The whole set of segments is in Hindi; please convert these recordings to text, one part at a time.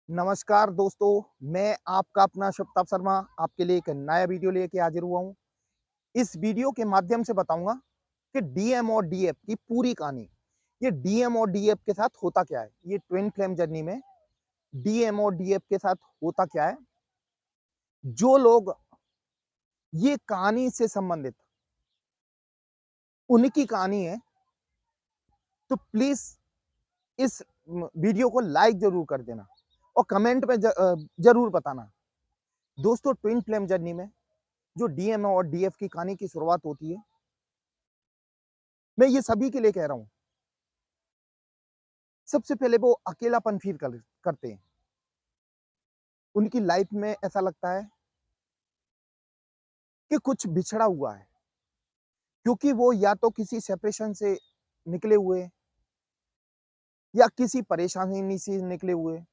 नमस्कार दोस्तों, मैं आपका अपना शुभताप शर्मा आपके लिए एक नया वीडियो लेके हाजिर हुआ हूँ। इस वीडियो के माध्यम से बताऊँगा कि डीएम और डीएफ की पूरी कहानी। ये डीएम और डीएफ के साथ होता क्या है? ये ट्विन फ्लेम जर्नी में डीएम और डीएफ के साथ होता क्या है? जो लोग ये कहानी से संबंधित उनकी कहानी है, तो प्लीज़ इस वीडियो को लाइक ज़रूर कर देना और कमेंट में ज़रूर बताना। दोस्तों, ट्विन फ्लेम जर्नी में जो डीएम और डीएफ की कहानी की शुरुआत होती है, मैं ये सभी के लिए कह रहा हूँ। सबसे पहले वो अकेलापन फ़ील करते हैं। उनकी लाइफ़ में ऐसा लगता है कि कुछ बिछड़ा हुआ है, क्योंकि वो या तो किसी सेपरेशन से निकले हुए हैं या किसी परेशानी से निकले हुए हैं।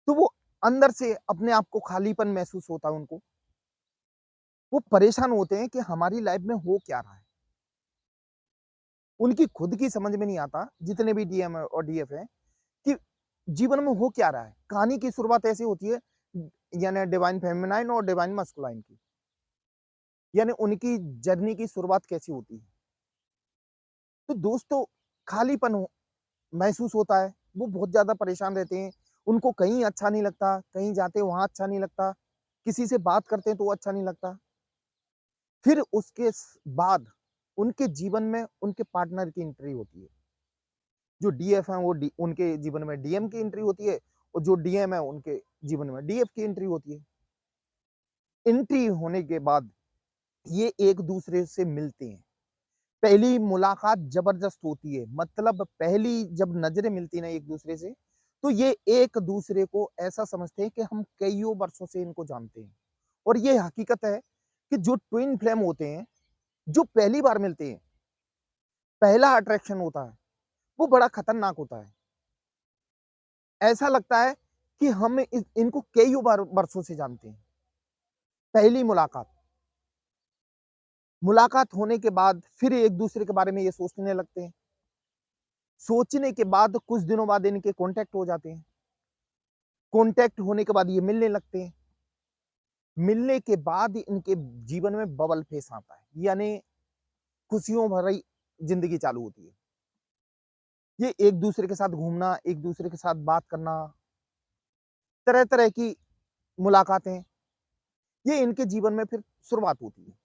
तो वो अंदर से अपने आप को खालीपन महसूस होता है उनको। वो परेशान होते हैं कि हमारी लाइफ़ में हो क्या रहा है? उनकी खुद की समझ में नहीं आता, जितने भी डीएम और डीएफ हैं, कि जीवन में हो क्या रहा है? कहानी की शुरुआत ऐसे होती है, यानी डिवाइन फेमिनाइन और डिवाइन मस्कुलाइन की। यानी उनकी जर्नी की शुरुआत कैसी होती है। तो दोस्तों, खालीपन महसूस होता है, वो बहुत ज़्यादा परेशान रहते हैं, उनको कहीं अच्छा नहीं लगता, कहीं जाते वहाँ अच्छा नहीं लगता, किसी से बात करते हैं तो वो अच्छा नहीं लगता। फिर उसके बाद उनके जीवन में उनके पार्टनर की एंट्री होती है। जो डीएफ हैं वो उनके जीवन में डीएम की एंट्री होती है और जो डीएम है उनके जीवन में डीएफ की एंट्री होती है। एंट्री होने के बाद ये एक दूसरे से मिलते हैं। पहली मुलाकात ज़बरदस्त होती है, मतलब पहली जब नज़रें मिलती हैं ना एक-दूसरे से, तो ये एक-दूसरे को ऐसा समझते हैं कि हम कइयों वर्षों से इनको जानते हैं। और ये हकीकत है कि जो ट्विन फ्लेम होते हैं, जो पहली बार मिलते हैं, पहला अट्रैक्शन होता है, वो बड़ा खतरनाक होता है। ऐसा लगता है कि हम इनको कइयों बार वर्षों से जानते हैं। पहली मुलाकात, मुलाकात होने के बाद फिर एक-दूसरे के बारे में ये सोचने लगते हैं। सोचने के बाद कुछ दिनों बाद इनके कॉन्टैक्ट हो जाते हैं। कॉन्टैक्ट होने के बाद ये मिलने लगते हैं। मिलने के बाद इनके जीवन में बबल फेस आता है, यानी खुशियों भरी ज़िंदगी चालू होती है। ये एक-दूसरे के साथ घूमना, एक-दूसरे के साथ बात करना, तरह-तरह की मुलाकातें, ये इनके जीवन में फिर शुरुआत होती है।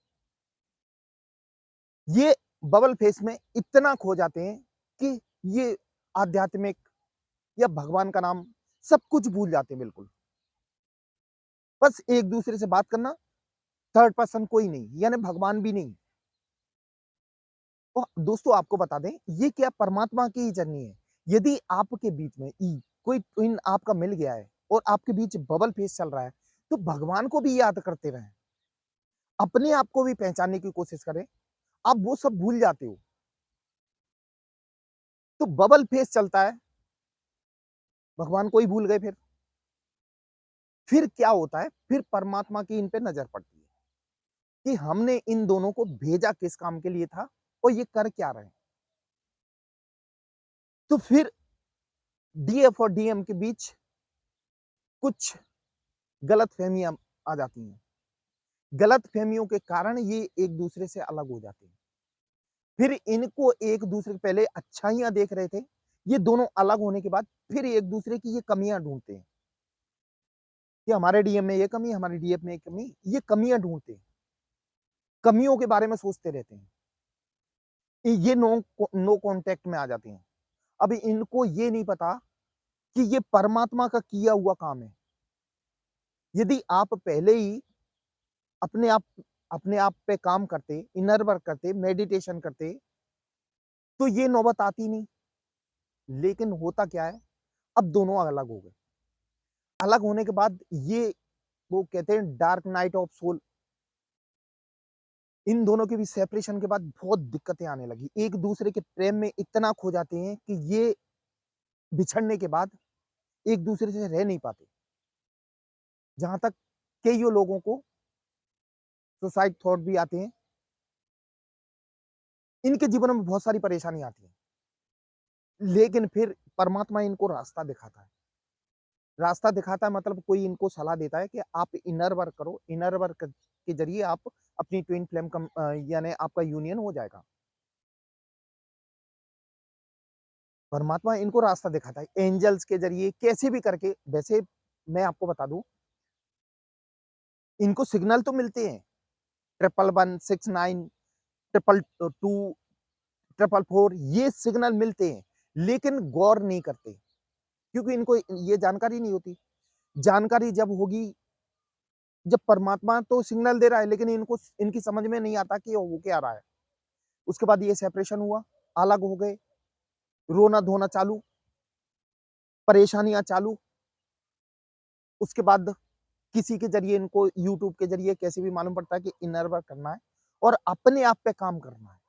ये बबल फेस में इतना खो जाते हैं कि ये आध्यात्मिक या भगवान का नाम सब कुछ भूल जाते हैं बिल्कुल। बस एक-दूसरे से बात करना, थर्ड पर्सन कोई नहीं, यानी भगवान भी नहीं। और दोस्तों, आपको बता दें, ये क्या परमात्मा की ही जर्नी है। यदि आपके बीच में कोई ट्विन आपका मिल गया है और आपके बीच बबल फेस चल रहा है, तो भगवान को भी याद करते रहें। अपने आप को भी पहचानने की कोशिश करें। आप वो सब भूल जाते हो। तो बबल फेस चलता है, भगवान को ही भूल गए फिर। फिर क्या होता है, फिर परमात्मा की इन पे नज़र पड़ती है कि हमने इन दोनों को भेजा किस काम के लिए था और ये कर क्या रहे हैं। तो फिर डीएफ और डीएम के बीच कुछ गलतफ़हमियाँ आ जाती हैं। गलतफ़हमियों के कारण ये एक-दूसरे से अलग हो जाते हैं। फिर इनको एक-दूसरे पहले अच्छाइयाँ देख रहे थे, ये दोनों अलग होने के बाद फिर एक-दूसरे की ये कमियाँ ढूँढते हैं कि हमारे डीएम में ये कमी, हमारे डीएफ में ये कमी, ये कमियाँ ढूँढते हैं। कमियों के बारे में सोचते रहते हैं। ये नो कॉन्टैक्ट में आ जाते हैं। अब इनको ये नहीं पता कि ये परमात्मा का किया हुआ काम है। यदि आप पहले ही अपने आप अपने आप पे काम करते, इनर वर्क करते, मेडिटेशन करते, तो ये नौबत आती नहीं। लेकिन होता क्या है, अब दोनों अलग हो गए। अलग होने के बाद ये वो कहते हैं डार्क नाइट ऑफ सोल, इन दोनों के भी सेपरेशन के बाद बहुत दिक्कतें आने लगी। एक-दूसरे के प्रेम में इतना खो जाते हैं कि ये बिछड़ने के बाद एक-दूसरे से रह नहीं पाते। जहाँ तक कइयों लोगों को सुसाइड थॉट भी आते हैं। इनके जीवन में बहुत सारी परेशानी आती है। लेकिन फिर परमात्मा इनको रास्ता दिखाता है। रास्ता दिखाता है मतलब कोई इनको सलाह देता है कि आप इनर वर्क करो, इनर वर्क के ज़रिए आप अपनी ट्विन फ्लेम यानी आपका यूनियन हो जाएगा। परमात्मा इनको रास्ता दिखाता है, एंजल्स के ज़रिए कैसे भी करके। वैसे मैं आपको बता दूँ, इनको सिग्नल तो मिलते हैं, 1169, 222, 444 ये सिग्नल मिलते हैं, लेकिन गौर नहीं करते, क्योंकि इनको ये जानकारी नहीं होती। जानकारी जब होगी, जब परमात्मा तो सिग्नल दे रहा है, लेकिन इनको इनकी समझ में नहीं आता कि वो क्या रहा है। उसके बाद ये सेपरेशन हुआ, अलग हो गए, रोना-धोना चालू, परेशानियाँ चालू। उसके बाद किसी के ज़रिए इनको यूट्यूब के ज़रिए कैसे भी मालूम पड़ता है कि इनर वर्क करना है और अपने आप पे काम करना है।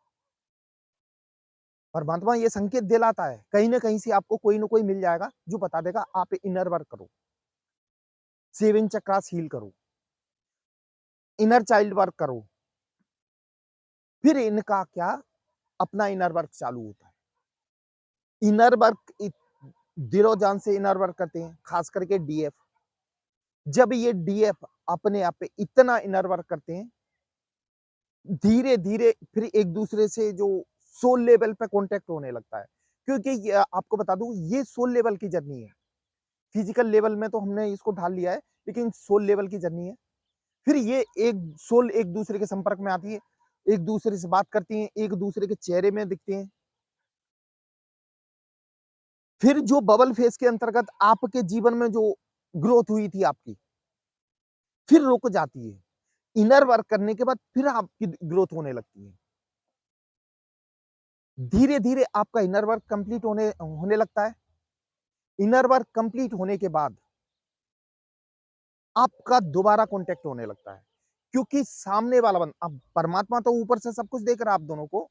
परमात्मा ये संकेत दिलाता है, कहीं न कहीं से आपको कोई न कोई मिल जाएगा, जो बता देगा आप इनर वर्क करो, 7 चक्रास हील करो, इनर चाइल्ड वर्क करो। फिर इनका क्या, अपना इनर वर्क चालू होता है। इनर वर्क दिलो जान से इनर वर्क करते हैं, खास करके डीएफ। जब ये डीएफ अपने आप पे इतना इनर वर्क करते हैं, धीरे-धीरे फिर एक-दूसरे से जो सोल लेवल पे कॉन्टैक्ट होने लगता है। क्योंकि ये आपको बता दूँ, ये सोल लेवल की जर्नी है। फिजिकल लेवल में तो हमने इसको ढाल लिया है, लेकिन सोल लेवल की जर्नी है। फिर ये एक सोल एक-दूसरे के संपर्क में आती है, एक-दूसरे से बात करती हैं, एक-दूसरे के चेहरे में दिखते हैं। फिर जो बबल फेज के अंतर्गत आपके जीवन में जो ग्रोथ हुई थी आपकी, फिर रुक जाती है। इनर वर्क करने के बाद फिर आपकी ग्रोथ होने लगती है। धीरे-धीरे आपका इनर वर्क कंप्लीट होने होने लगता है। इनर वर्क कंप्लीट होने के बाद आपका दोबारा कॉन्टैक्ट होने लगता है। क्योंकि सामने वाला अब परमात्मा तो ऊपर से सब कुछ देख रहा है आप दोनों को।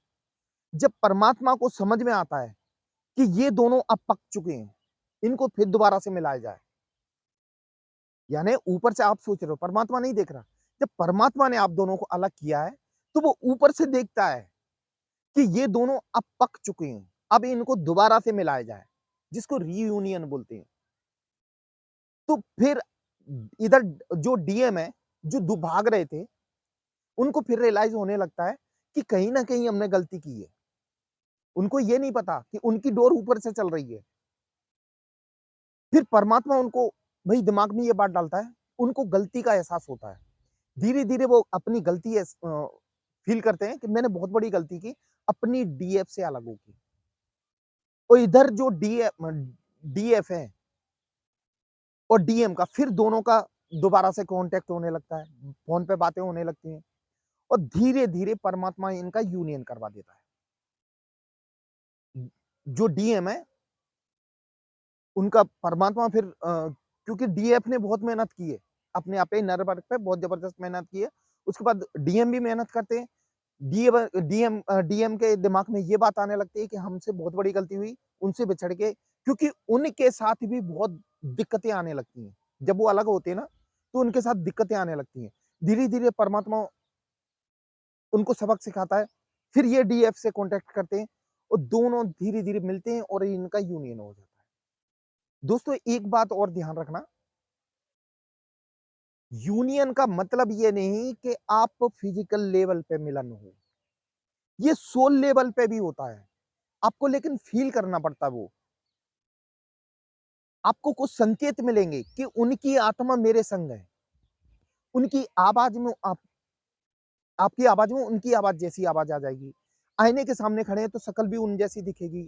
जब परमात्मा को समझ में आता है कि ये दोनों अब पक चुके हैं, इनको फिर दोबारा से मिलाया जाए। यानी ऊपर से आप सोच रहे हो, परमात्मा नहीं देख रहा। जब परमात्मा ने आप दोनों को अलग किया है, तो वो ऊपर से देखता है कि ये दोनों अब पक चुके हैं, अब इनको दोबारा से मिलाया जाए, जिसको रीयूनियन बोलते हैं। तो फिर इधर जो डीएम है, जो भाग रहे थे, उनको फिर रियलाइज होने लगता है कि कहीं न कहीं हमने गलती की है। उनको ये नहीं पता कि उनकी डोर ऊपर से चल रही है। फिर परमात्मा उनको वही दिमाग में ये बात डालता है, उनको गलती का एहसास होता है। धीरे-धीरे वो अपनी गलती फ़ील करते हैं कि मैंने बहुत बड़ी गलती की, अपनी डीएफ से अलग होके। और इधर जो डीएफ है और डीएम का फिर दोनों का दोबारा से कॉन्टैक्ट होने लगता है, फ़ोन पे बातें होने लगती हैं और धीरे-धीरे परमात्मा इनका यूनियन करवा देता है। जो डीएम है, उनका परमात्मा फिर क्योंकि डीएफ ने बहुत मेहनत की है, अपने आप पे इनर वर्क पे बहुत ज़बरदस्त मेहनत की है। उसके बाद डीएम भी मेहनत करते हैं। डीएम के दिमाग में ये बात आने लगती है कि हमसे बहुत बड़ी गलती हुई, उनसे बिछड़ के, क्योंकि उनके साथ भी बहुत दिक्कतें आने लगती हैं। जब वो अलग होते हैं ना, तो उनके साथ दिक्कतें आने लगती हैं। धीरे-धीरे परमात्मा उनको सबक सिखाता है, फिर ये डीएफ से कॉन्टैक्ट करते हैं और दोनों धीरे-धीरे मिलते हैं और इनका यूनियन हो जाता है। दोस्तों एक बात और ध्यान रखना, यूनियन का मतलब ये नहीं कि आप फिजिकल लेवल पे मिलन हो, ये सोल लेवल पे भी होता है। आपको लेकिन फ़ील करना पड़ता है वो। आपको कुछ संकेत मिलेंगे कि उनकी आत्मा मेरे संग है। उनकी आवाज़ में आपकी आवाज़ में उनकी आवाज़ जैसी आवाज़ आ जाएगी। आईने के सामने खड़े हैं तो शक्ल भी उन जैसी दिखेगी।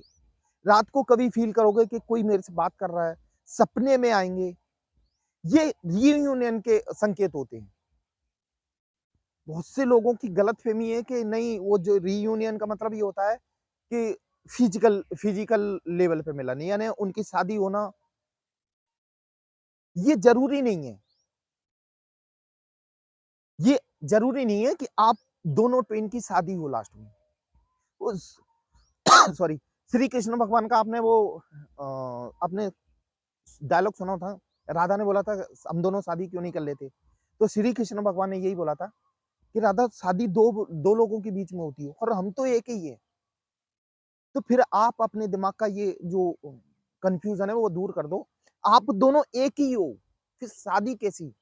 रात को कभी फ़ील करोगे कि कोई मेरे से बात कर रहा है, सपने में आएँगे। ये रियूनियन के संकेत होते हैं। बहुत से लोगों की गलतफ़हमी है कि नहीं, वो जो रियूनियन का मतलब ये होता है कि फिजिकल लेवल पे मिलन, यानी उनकी शादी होना, ये ज़रूरी नहीं है। ये ज़रूरी नहीं है कि आप दोनों ट्विन की शादी हो लास्ट में। उस सॉरी, श्री कृष्ण भगवान का आपने वो आपने डायलॉग सुना था, राधा ने बोला था हम दोनों शादी क्यों नहीं कर लेते? तो श्री कृष्ण भगवान ने यही बोला था कि राधा, शादी 2 लोगों के बीच में होती है और हम तो एक ही है। तो फिर आप अपने दिमाग का ये जो कन्फ्यूज़न है वो दूर कर दो। आप दोनों एक ही हो, फिर शादी कैसी?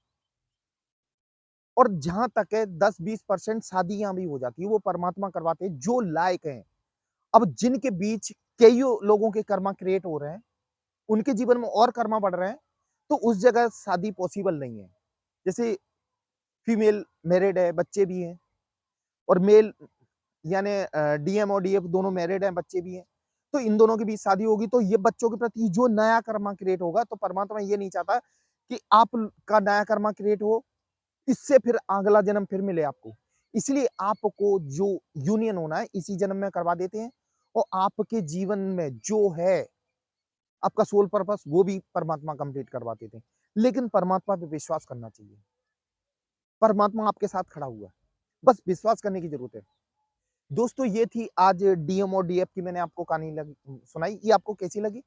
और जहां तक है 10-20% शादियां भी हो जाती है, वो परमात्मा करवाते हैं जो लायक हैं। अब जिनके बीच कईयों लोगों के कर्मा क्रिएट हो रहे हैं, उनके जीवन में और कर्मा बढ़ रहे हैं, तो उस जगह शादी पॉसिबल नहीं है। जैसे फीमेल मैरिड है, बच्चे भी हैं, और मेल यानी डीएम और डीएफ दोनों मैरिड हैं, बच्चे भी हैं। तो इन दोनों के बीच शादी होगी, तो ये बच्चों के प्रति जो नया कर्मा क्रिएट होगा, तो परमात्मा ये नहीं चाहता कि आपका नया कर्मा क्रिएट हो, इससे फिर अगला जन्म फिर मिले आपको। इसलिए आपको जो यूनियन होना है, इसी जन्म में करवा देते हैं, और आपके जीवन में जो है आपका सोल पर्पस, वो भी परमात्मा कंप्लीट करवा देते हैं। लेकिन परमात्मा पे विश्वास करना चाहिए। परमात्मा आपके साथ खड़ा हुआ है, बस विश्वास करने की जरूरत है। दोस्तों, ये थी आज डीएम और डीएफ की मैंने आपको कहानी सुनाई। ये आपको कैसी लगी,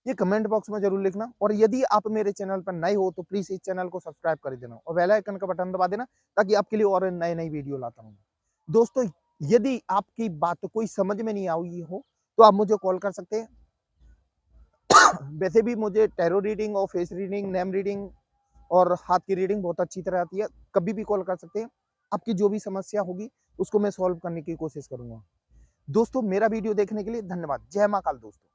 ये कमेंट बॉक्स में जरूर लिखना। और यदि आप मेरे चैनल पर नए हो तो प्लीज इस चैनल को सब्सक्राइब कर देना और बेल आइकन का बटन दबा देना, ताकि आपके लिए और नए नई वीडियो लाता हूँ। दोस्तों, यदि आपकी बात कोई समझ में नहीं आई हो तो आप मुझे कॉल कर सकते हैं। वैसे भी मुझे टैरो रीडिंग और फेस रीडिंग, नेम रीडिंग और हाथ की रीडिंग बहुत अच्छी तरह आती है। कभी भी कॉल कर सकते हैं। आपकी जो भी समस्या होगी उसको मैं सॉल्व करने की कोशिश करूंगा। दोस्तों, मेरा वीडियो देखने के लिए धन्यवाद। जय मां काल दोस्तों।